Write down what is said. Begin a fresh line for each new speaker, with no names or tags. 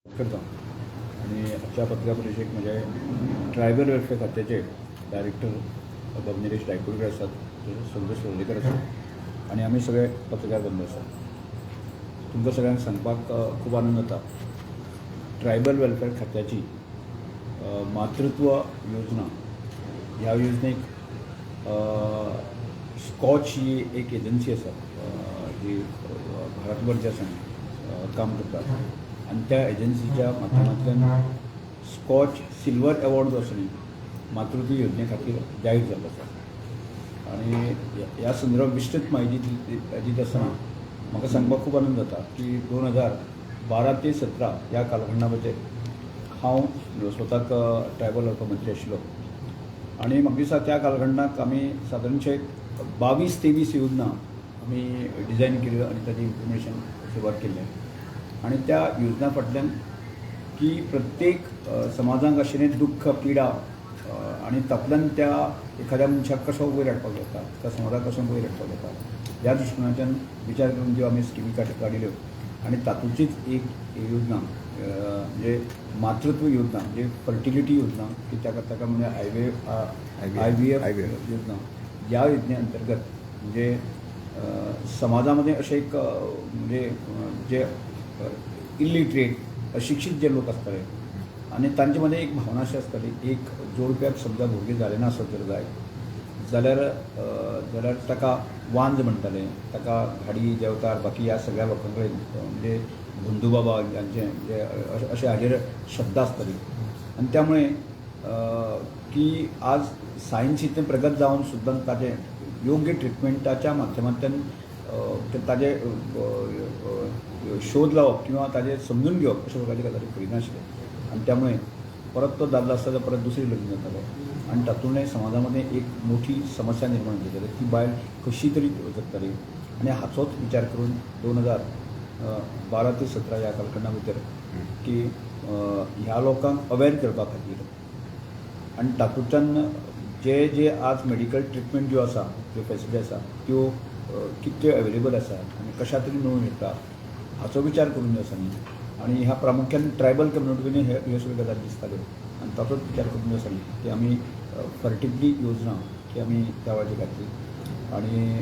करतो आणि आजच्या पत्रकार परिषदेक म्हणजे ट्रायबल वेलफेअर खात्याचे डायरेक्टर बबनिरेश डायकुळकर असतात, संतोष वर्लेकर असतात आणि आम्ही सगळे पत्रकार बंधू असतात. तुमकां सगळ्यांक सांगपाक खूब आनंद जाता. ट्रायबल वेलफेअर खात्याची मातृत्व योजना ह्या योजनेक स्कॉच ही एक एजन्सी आसा जी भारतभर जे आसा काम करता आणि त्या एजन्सीच्या माध्यमांतल्यान स्कॉच सिल्वर अवॉर्ड जो आसा न्ही मातृत्व योजने खातीर जाहीर जाल्लो आसा आणि ह्या संदर्भात विस्तृत म्हायती दीत आसतना म्हाका सांगपाक खूब आनंद जाता की 2012 ते 17 ह्या कालखंडा भितर हांव स्वताक ट्रायबल वेलफेअर मंत्री आशिल्लो आणि म्हाका दिसता त्या कालखंडाक आमी सादारणशे 22-23 योजना आमी डिझायन केल्यो आणि ताची इम्प्लिमेंटेशन सुरवात केल्लें आणि त्या योजना फाटल्यान की प्रत्येक समाजाक आशिल्लें दुख्ख पिडा आणि तातूंतल्यान त्या एखाद्या मनशाक कसो वयर हाडपाक जाता, त्या समाजाक कसो वयर हाडपाक जाता ह्या दृश्टिकोनाच्यान विचार करून ज्यो आमी स्किमी काडिल्यो आणि तातूंतलीच एक योजना म्हणजे मातृत्व योजना म्हणजे फर्टिलिटी योजना की ताका म्हणजे IVF योजना या योजने अंतर्गत म्हणजे समाजामध्ये असे एक म्हणजे जे इलिटरेट अशिक्षित जे लोक असताले आणि तांचे मध्ये एक भावना अशी असताली एक जोडप्याक समजा भुरगें जालें ना आसत जर जाय जाल्यार ताका वांज म्हणटाले, ताका घाडी देंवतार बाकी ह्या सगळ्या लोकां कडेन म्हणजे बंधू बाबा यांचे म्हणजे अशे हाजेर श्रद्धा आसताली आणि त्यामुळे की आज सायन्स इतलें प्रगत जावन सुद्दां ताजें योग्य ट्रिटमेंटाच्या माध्यमांतल्यान ताजे शोध लावप किंवा ताजे समजून घेवप अशा प्रकारचे गजाली करिनाशिल्ले आणि त्यामुळे परत तो दादलो आसता परत दुसरी लग्न जातालो आणि तातूंतय समाजामध्ये एक मोठी समस्या निर्माण जाताली ती बायल कशी तरी जगताली आणि हाचोच विचार करून 2012 ते 17 ह्या कालखंडा भितर की ह्या लोकांक अवेअर करपा खातीर आणि तातूंतल्यान जे आज मेडिकल ट्रिटमेंट ज्यो आसा ज्यो फॅसिलिटी आसा त्यो कितल्यो अवेलेबल आसा आणि कशा तरी मेळून येता हाचो विचार करून जो आसा न्ही आणि ह्या प्रामुख्यान ट्रायबल कम्युनिटीनी ह्यो सगळ्यो गजाली दिसताल्यो आणि ताचोच विचार करून जो आसा न्ही की आमी फर्टिलिटी योजना की आमी त्या वेळाचेर घातली आणि